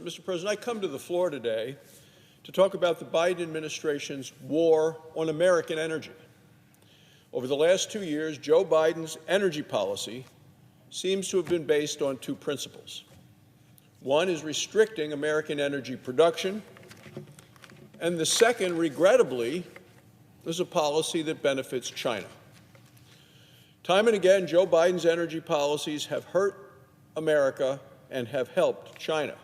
Mr. President, I come to the floor today to talk about the Biden administration's war on American energy. Over the last 2 years, Joe Biden's energy policy seems to have been based on two principles. One is restricting American energy production, and the second, regrettably, is a policy that benefits China. Time and again, Joe Biden's energy policies have hurt America and have helped China.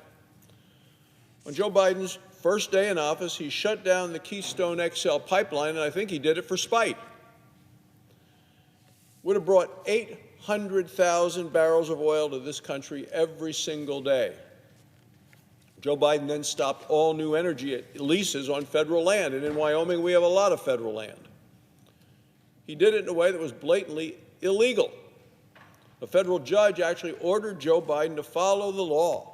On Joe Biden's first day in office, he shut down the Keystone XL pipeline, and I think he did it for spite. Would have brought 800,000 barrels of oil to this country every single day. Joe Biden then stopped all new energy leases on federal land, and in Wyoming we have a lot of federal land. He did it in a way that was blatantly illegal. A federal judge actually ordered Joe Biden to follow the law,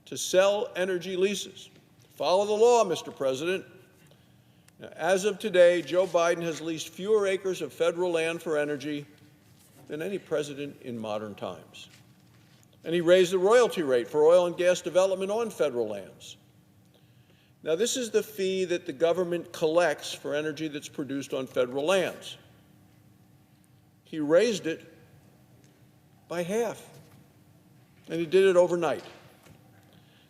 to sell energy leases. Follow the law, Mr. President. Now, as of today, Joe Biden has leased fewer acres of federal land for energy than any president in modern times. And he raised the royalty rate for oil and gas development on federal lands. Now, this is the fee that the government collects for energy that's produced on federal lands. He raised it by half, and he did it overnight.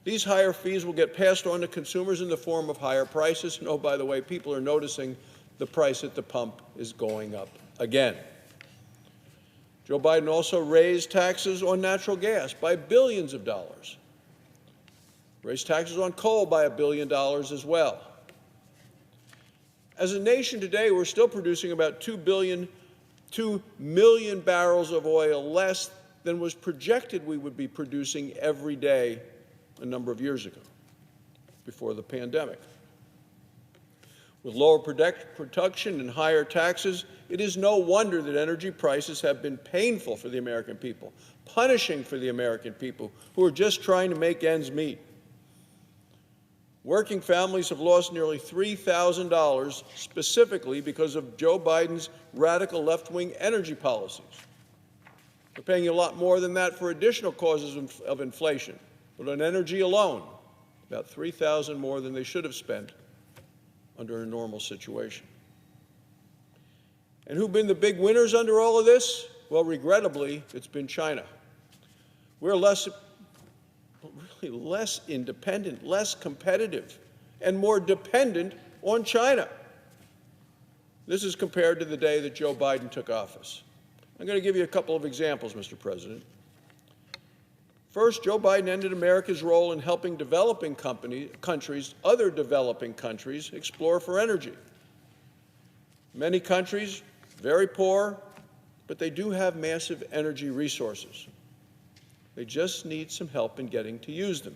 These higher fees will get passed on to consumers in the form of higher prices. And, oh, by the way, people are noticing the price at the pump is going up again. Joe Biden also raised taxes on natural gas by billions of dollars. Raised taxes on coal by $1 billion as well. As a nation today, we're still producing about 2 million barrels of oil less than was projected we would be producing every day a number of years ago, before the pandemic. With lower production and higher taxes, it is no wonder that energy prices have been painful for the American people, punishing for the American people who are just trying to make ends meet. Working families have lost nearly $3,000 specifically because of Joe Biden's radical left-wing energy policies. They're paying a lot more than that for additional causes of inflation. But on energy alone, about $3,000 more than they should have spent under a normal situation. And who've been the big winners under all of this? Well, regrettably, it's been China. We're really less independent, less competitive, and more dependent on China. This is compared to the day that Joe Biden took office. I'm going to give you a couple of examples, Mr. President. First, Joe Biden ended America's role in helping developing countries, other developing countries, explore for energy. Many countries, very poor, but they do have massive energy resources. They just need some help in getting to use them.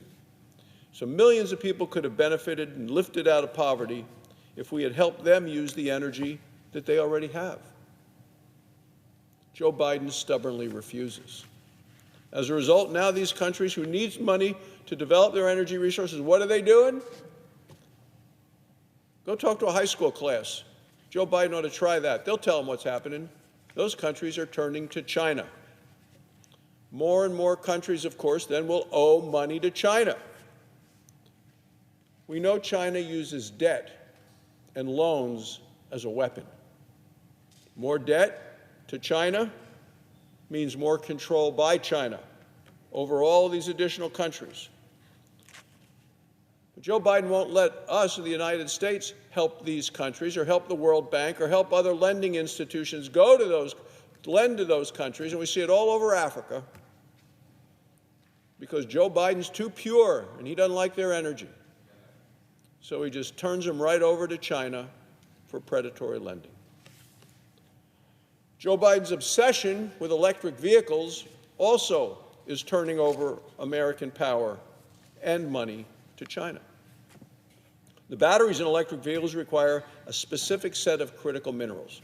So millions of people could have benefited and lifted out of poverty if we had helped them use the energy that they already have. Joe Biden stubbornly refuses. As a result, now these countries who need money to develop their energy resources, what are they doing? Go talk to a high school class. Joe Biden ought to try that. They'll tell them what's happening. Those countries are turning to China. More and more countries, of course, then will owe money to China. We know China uses debt and loans as a weapon. More debt to China means more control by China over all these additional countries. But Joe Biden won't let us in the United States help these countries or help the World Bank or help other lending institutions lend to those countries, and we see it all over Africa, because Joe Biden's too pure and he doesn't like their energy. So he just turns them right over to China for predatory lending. Joe Biden's obsession with electric vehicles also is turning over American power and money to China. The batteries in electric vehicles require a specific set of critical minerals.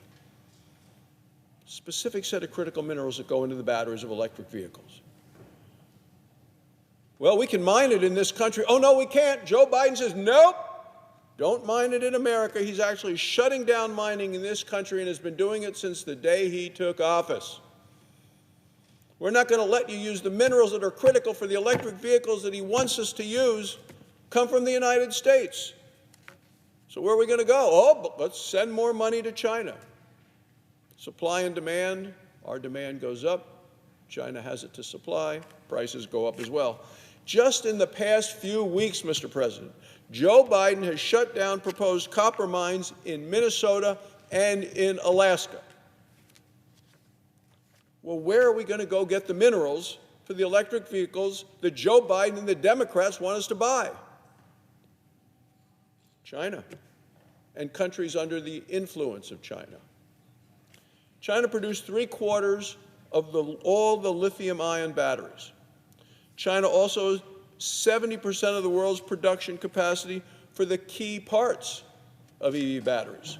Specific set of critical minerals that go into the batteries of electric vehicles. Well, we can mine it in this country. Oh, no, we can't. Joe Biden says, nope. Don't mine it in America. He's actually shutting down mining in this country and has been doing it since the day he took office. We're not going to let you use the minerals that are critical for the electric vehicles that he wants us to use come from the United States. So where are we going to go? Oh, but let's send more money to China. Supply and demand, our demand goes up, China has it to supply, prices go up as well. Just in the past few weeks, Mr. President, Joe Biden has shut down proposed copper mines in Minnesota and in Alaska. Well, where are we going to go get the minerals for the electric vehicles that Joe Biden and the Democrats want us to buy? China and countries under the influence of China. China produced 3/4 of all the lithium-ion batteries. China also has 70% of the world's production capacity for the key parts of EV batteries.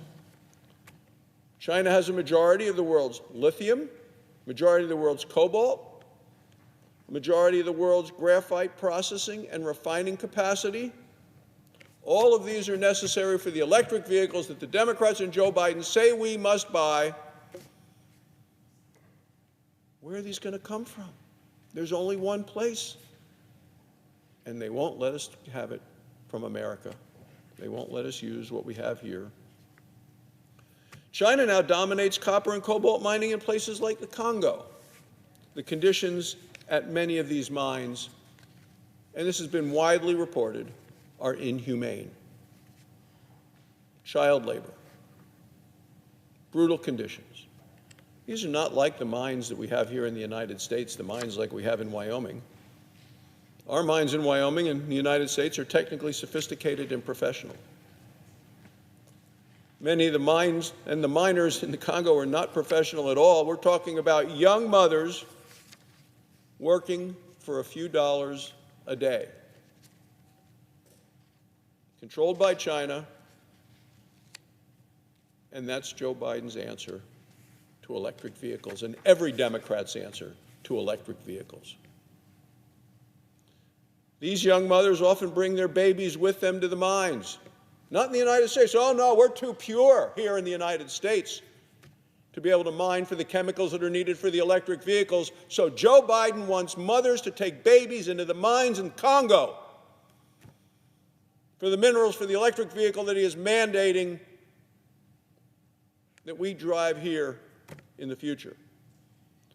China has a majority of the world's lithium, majority of the world's cobalt, majority of the world's graphite processing and refining capacity. All of these are necessary for the electric vehicles that the Democrats and Joe Biden say we must buy. Where are these going to come from? There's only one place, and they won't let us have it from America. They won't let us use what we have here. China now dominates copper and cobalt mining in places like the Congo. The conditions at many of these mines, and this has been widely reported, are inhumane. Child labor, brutal conditions. These are not like the mines that we have here in the United States, the mines like we have in Wyoming. Our mines in Wyoming and the United States are technically sophisticated and professional. Many of the mines and the miners in the Congo are not professional at all. We're talking about young mothers working for a few dollars a day, controlled by China, and that's Joe Biden's answer to electric vehicles, and every Democrat's answer to electric vehicles. These young mothers often bring their babies with them to the mines. Not in the United States. Oh, no, we're too pure here in the United States to be able to mine for the chemicals that are needed for the electric vehicles. So Joe Biden wants mothers to take babies into the mines in Congo for the minerals for the electric vehicle that he is mandating that we drive here in the future.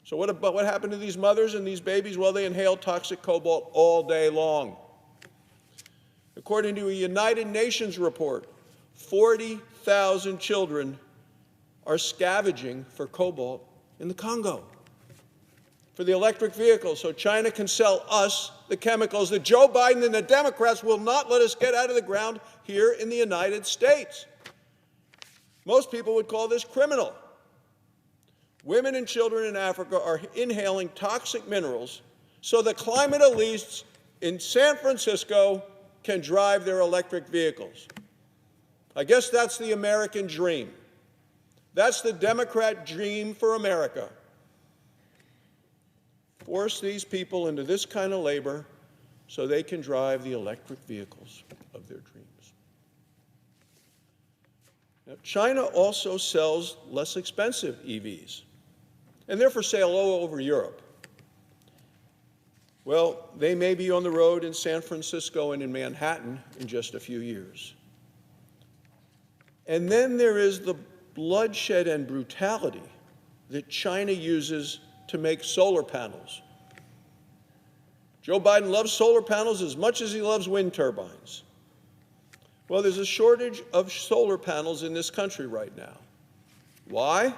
So what happened to these mothers and these babies? Well, they inhale toxic cobalt all day long. According to a United Nations report, 40,000 children are scavenging for cobalt in the Congo for the electric vehicles, so China can sell us the chemicals that Joe Biden and the Democrats will not let us get out of the ground here in the United States. Most people would call this criminal. Women and children in Africa are inhaling toxic minerals so the climate elites in San Francisco can drive their electric vehicles. I guess that's the American dream. That's the Democrat dream for America. Force these people into this kind of labor so they can drive the electric vehicles of their dreams. Now, China also sells less expensive EVs, and they're for sale all over Europe. Well, they may be on the road in San Francisco and in Manhattan in just a few years. And then there is the bloodshed and brutality that China uses to make solar panels. Joe Biden loves solar panels as much as he loves wind turbines. Well, there's a shortage of solar panels in this country right now. Why?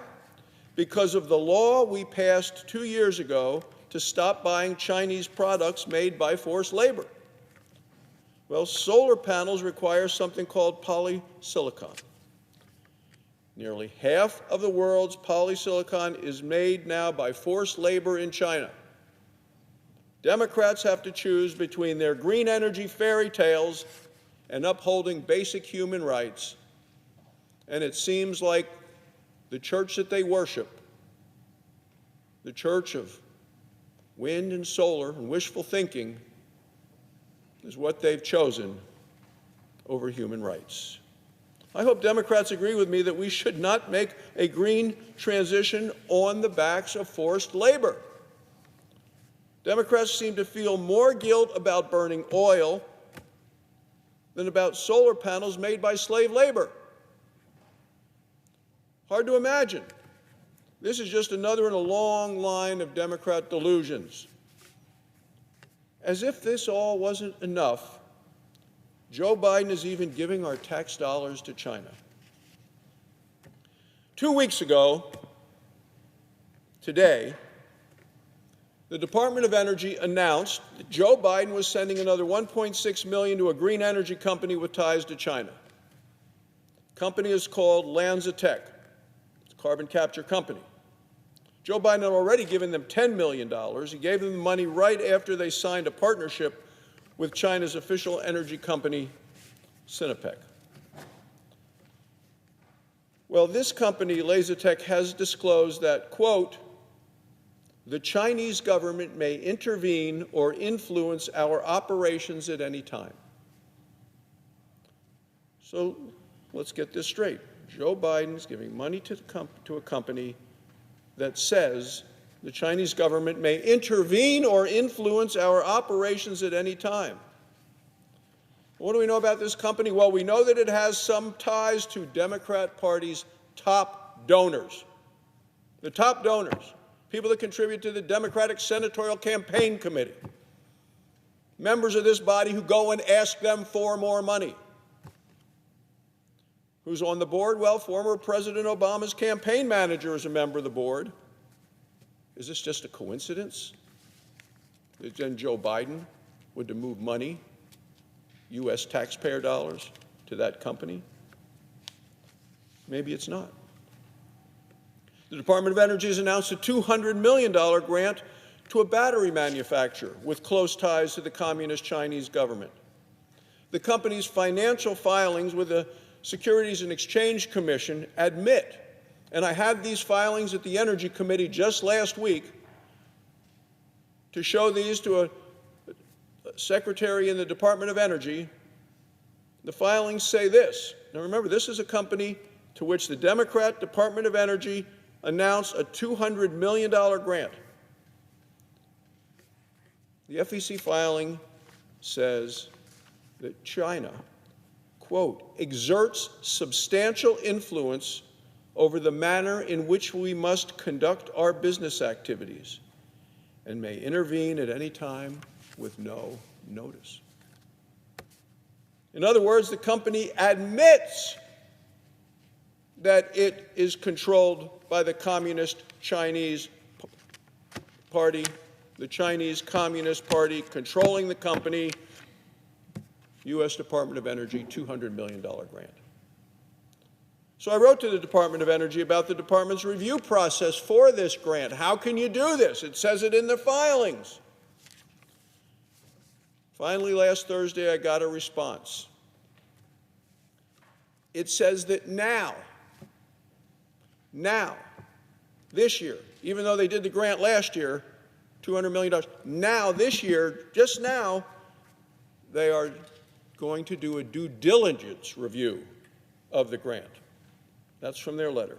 Because of the law we passed 2 years ago to stop buying Chinese products made by forced labor. Well, solar panels require something called polysilicon. Nearly half of the world's polysilicon is made now by forced labor in China. Democrats have to choose between their green energy fairy tales and upholding basic human rights. And it seems like the church that they worship, the church of wind and solar and wishful thinking, is what they've chosen over human rights. I hope Democrats agree with me that we should not make a green transition on the backs of forced labor. Democrats seem to feel more guilt about burning oil than about solar panels made by slave labor. Hard to imagine. This is just another in a long line of Democrat delusions. As if this all wasn't enough, Joe Biden is even giving our tax dollars to China. 2 weeks ago, today, the Department of Energy announced that Joe Biden was sending another $1.6 million to a green energy company with ties to China. The company is called LanzaTech. It's a carbon capture company. Joe Biden had already given them $10 million. He gave them the money right after they signed a partnership with China's official energy company, Sinopec. Well, this company, LanzaTech, has disclosed that, quote, the Chinese government may intervene or influence our operations at any time. So let's get this straight. Joe Biden's giving money to a company that says the Chinese government may intervene or influence our operations at any time. What do we know about this company? Well, we know that it has some ties to Democrat Party's top donors. The top donors, people that contribute to the Democratic Senatorial Campaign Committee, members of this body who go and ask them for more money. Who's on the board? Well, former President Obama's campaign manager is a member of the board. Is this just a coincidence that then Joe Biden would move money, U.S. taxpayer dollars, to that company? Maybe it's not. The Department of Energy has announced a $200 million grant to a battery manufacturer with close ties to the Communist Chinese government. The company's financial filings with the Securities and Exchange Commission admit, and I had these filings at the Energy Committee just last week to show these to a secretary in the Department of Energy. The filings say this. Now remember, this is a company to which the Democrat Department of Energy announced a $200 million grant. The FEC filing says that China, quote, exerts substantial influence over the manner in which we must conduct our business activities and may intervene at any time with no notice. In other words, the company admits that it is controlled by the Communist Chinese Party, the Chinese Communist Party controlling the company, U.S. Department of Energy, $200 million grant. So I wrote to the Department of Energy about the department's review process for this grant. How can you do this? It says it in the filings. Finally, last Thursday, I got a response. It says that now, this year, even though they did the grant last year, $200 million, now, this year, just now, they are going to do a due diligence review of the grant. That's from their letter.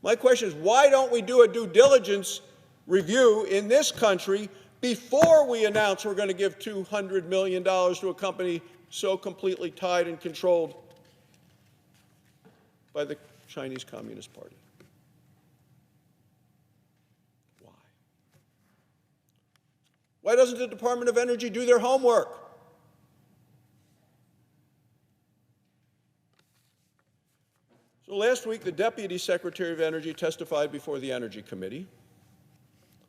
My question is, why don't we do a due diligence review in this country before we announce we're going to give $200 million to a company so completely tied and controlled by the Chinese Communist Party? Why? Why doesn't the Department of Energy do their homework? So last week, the Deputy Secretary of Energy testified before the Energy Committee.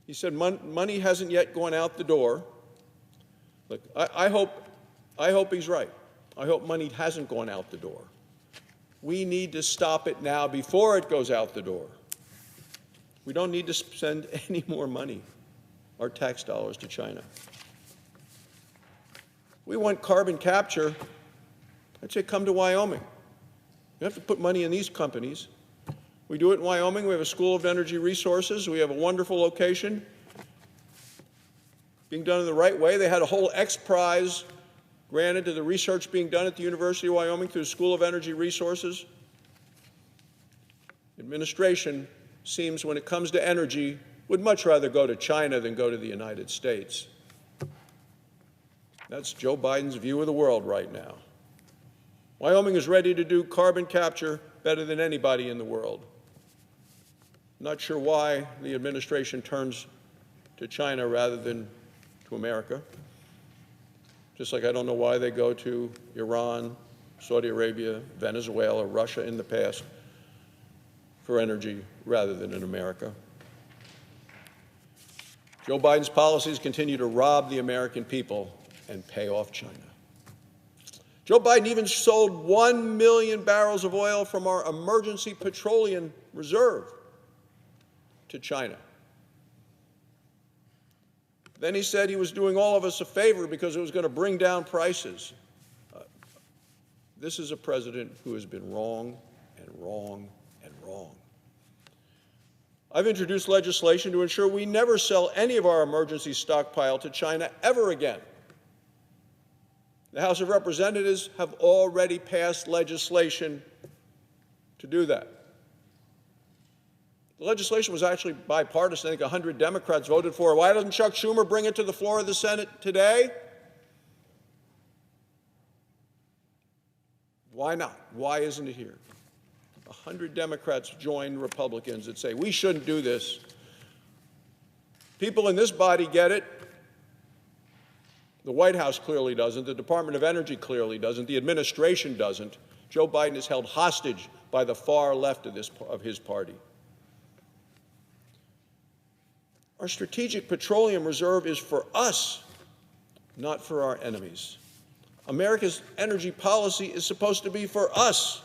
He said money hasn't yet gone out the door. Look, I hope he's right. I hope money hasn't gone out the door. We need to stop it now before it goes out the door. We don't need to send any more money, our tax dollars, to China. We want carbon capture. I'd say come to Wyoming. You have to put money in these companies. We do it in Wyoming. We have a School of Energy Resources. We have a wonderful location. Being done in the right way. They had a whole X Prize granted to the research being done at the University of Wyoming through the School of Energy Resources. Administration seems, when it comes to energy, would much rather go to China than go to the United States. That's Joe Biden's view of the world right now. Wyoming is ready to do carbon capture better than anybody in the world. Not sure why the administration turns to China rather than to America. Just like I don't know why they go to Iran, Saudi Arabia, Venezuela, Russia in the past for energy rather than in America. Joe Biden's policies continue to rob the American people and pay off China. Joe Biden even sold 1 million barrels of oil from our emergency petroleum reserve to China. Then he said he was doing all of us a favor because it was going to bring down prices. This is a president who has been wrong and wrong and wrong. I've introduced legislation to ensure we never sell any of our emergency stockpile to China ever again. The House of Representatives have already passed legislation to do that. The legislation was actually bipartisan. I think 100 Democrats voted for it. Why doesn't Chuck Schumer bring it to the floor of the Senate today? Why not? Why isn't it here? 100 Democrats joined Republicans that say we shouldn't do this. People in this body get it. The White House clearly doesn't. The Department of Energy clearly doesn't. The administration doesn't. Joe Biden is held hostage by the far left of his party. Our strategic petroleum reserve is for us, not for our enemies. America's energy policy is supposed to be for us,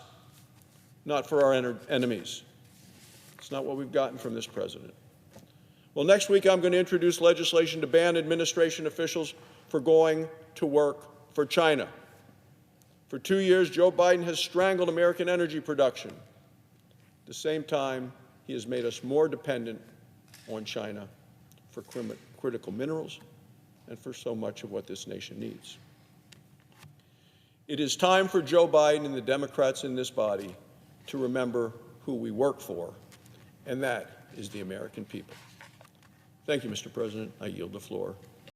not for our enemies. It's not what we've gotten from this president. Well, next week I'm going to introduce legislation to ban administration officials for going to work for China. For 2 years, Joe Biden has strangled American energy production. At the same time, he has made us more dependent on China for critical minerals and for so much of what this nation needs. It is time for Joe Biden and the Democrats in this body to remember who we work for, and that is the American people. Thank you, Mr. President. I yield the floor